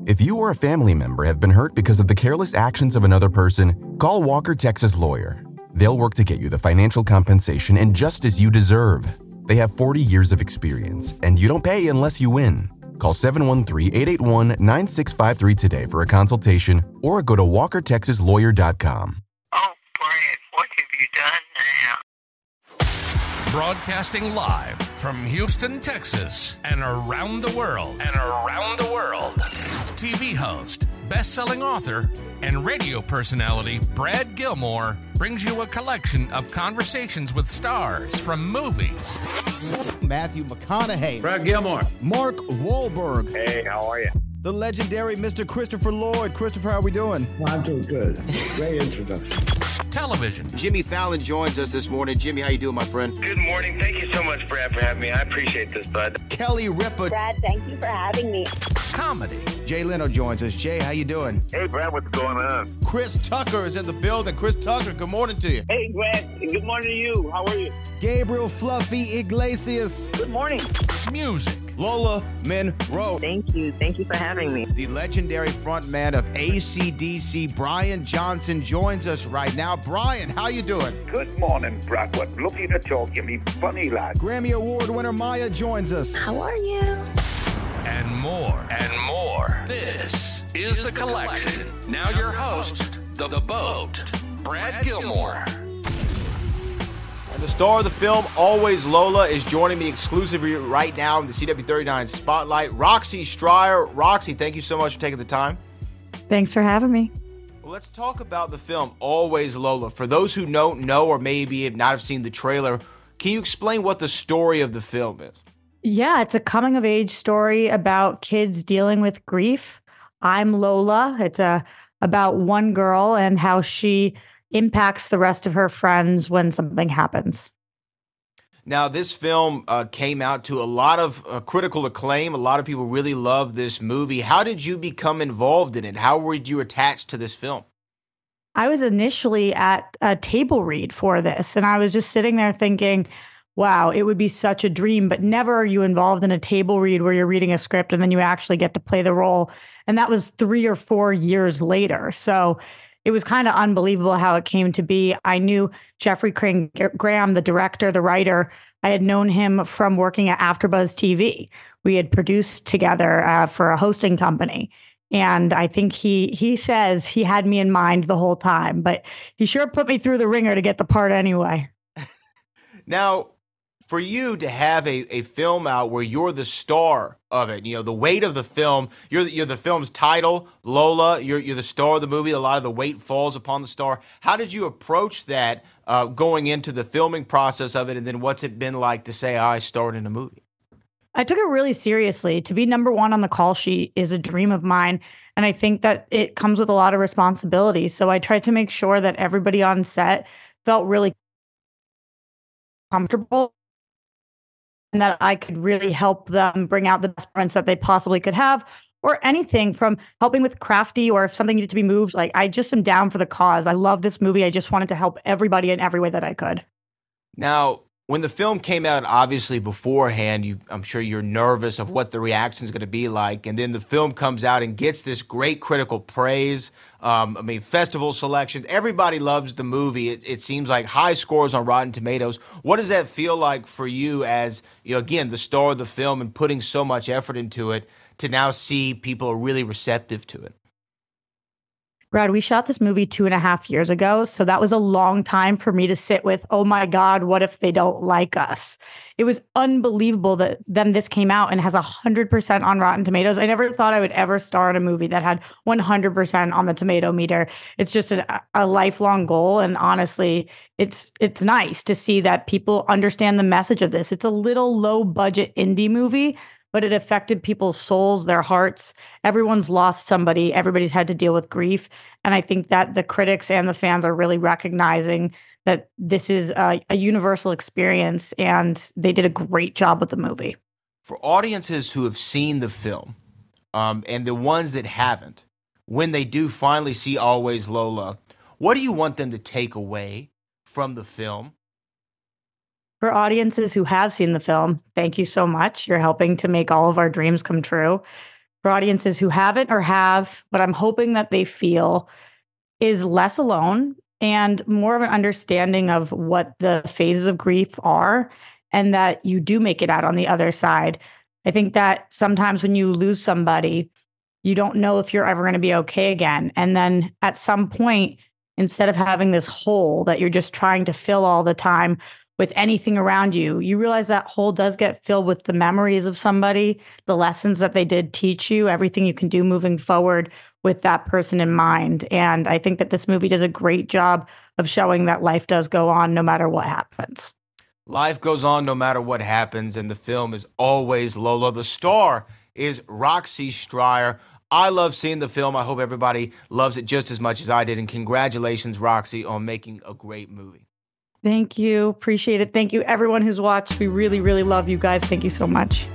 If you or a family member have been hurt because of the careless actions of another person, call Walker Texas Lawyer. They'll work to get you the financial compensation and justice you deserve. They have 40 years of experience, and you don't pay unless you win. Call 713-881-9653 today for a consultation or go to walkertexaslawyer.com. Oh, Brad, what have you done now? Broadcasting live from Houston, Texas, and around the world. TV host, best-selling author, and radio personality Brad Gilmore brings you a collection of conversations with stars from movies. Matthew McConaughey. Brad Gilmore. Mark Wahlberg. Hey, how are you? The legendary Mr. Christopher Lloyd. Christopher, how are we doing? Well, I'm doing good. Great introduction. Television. Jimmy Fallon joins us this morning. Jimmy, how you doing, my friend? Good morning. Thank you so much, Brad, for having me. I appreciate this, bud. Kelly Ripa. Brad, thank you for having me. Comedy. Jay Leno joins us. Jay, how you doing? Hey, Brad, what's going on? Chris Tucker is in the building. Chris Tucker, good morning to you. Hey, Brad. Good morning to you. How are you? Gabriel Fluffy Iglesias. Good morning. Music. Lola Monroe. Thank you. Thank you for having me. The legendary frontman of AC/DC, Brian Johnson, joins us right now. Brian, how you doing? Good morning, Brad. What lovely to talk to me, funny lad. Grammy Award winner Maya joins us. How are you? And more. This is The Collection. Now your host, The Boat, Brad Gilmore. And the star of the film, Always Lola, is joining me exclusively right now in the CW39 Spotlight. Roxy Striar. Roxy, thank you so much for taking the time. Thanks for having me. Well, let's talk about the film, Always Lola. For those who don't know or maybe have not seen the trailer, can you explain what the story of the film is? Yeah, it's a coming of age story about kids dealing with grief. I'm Lola. It's about one girl and how she impacts the rest of her friends when something happens. Now, this film came out to a lot of critical acclaim. A lot of people really love this movie. How did you become involved in it? How were you attached to this film? I was initially at a table read for this, and I was just sitting there thinking, wow, it would be such a dream, but never are you involved in a table read where you're reading a script and then you actually get to play the role. And that was 3 or 4 years later. So it was kind of unbelievable how it came to be. I knew Jeffrey Crane Graham, the director, the writer. I had known him from working at AfterBuzz TV. We had produced together for a hosting company. And I think he says he had me in mind the whole time, but he sure put me through the ringer to get the part anyway. Now, for you to have a film out where you're the star of it, you know, the weight of the film, you're the film's title, Lola, you're the star of the movie, a lot of the weight falls upon the star. How did you approach that going into the filming process of it, and then what's it been like to say, I starred in a movie? I took it really seriously. To be number one on the call sheet is a dream of mine, and I think that it comes with a lot of responsibility. So I tried to make sure that everybody on set felt really comfortable and that I could really help them bring out the best performance that they possibly could have, or anything from helping with crafty, or if something needed to be moved. Like, I just am down for the cause. I love this movie. I just wanted to help everybody in every way that I could. Now, when the film came out, obviously beforehand, I'm sure you're nervous of what the reaction is going to be like. And then the film comes out and gets this great critical praise. Festival selections. Everybody loves the movie. It seems like high scores on Rotten Tomatoes. What does that feel like for you as, again, the star of the film and putting so much effort into it, to now see people are really receptive to it? Brad, we shot this movie 2.5 years ago, so that was a long time for me to sit with, oh my God, what if they don't like us? It was unbelievable that then this came out and has 100% on Rotten Tomatoes. I never thought I would ever star in a movie that had 100% on the tomato meter. It's just a lifelong goal, and honestly, it's nice to see that people understand the message of this. It's a little low-budget indie movie, but it affected people's souls, their hearts. Everyone's lost somebody. Everybody's had to deal with grief. And I think that the critics and the fans are really recognizing that this is a universal experience, and they did a great job with the movie. For audiences who have seen the film, and the ones that haven't, when they do finally see Always Lola, what do you want them to take away from the film? For audiences who have seen the film, thank you so much. You're helping to make all of our dreams come true. for audiences who haven't or have, but I'm hoping that they feel is less alone and more of an understanding of what the phases of grief are and that you do make it out on the other side. I think that sometimes when you lose somebody, you don't know if you're ever going to be okay again. And then at some point, instead of having this hole that you're just trying to fill all the time with anything around you, you realize that hole does get filled with the memories of somebody, the lessons that they did teach you, everything you can do moving forward with that person in mind. And I think that this movie does a great job of showing that life does go on no matter what happens. Life goes on no matter what happens, and the film is always Lola. The star is Roxy Striar. I love seeing the film. I hope everybody loves it just as much as I did. And congratulations, Roxy, on making a great movie. Thank you. Appreciate it. Thank you, everyone who's watched. We really, really love you guys. Thank you so much.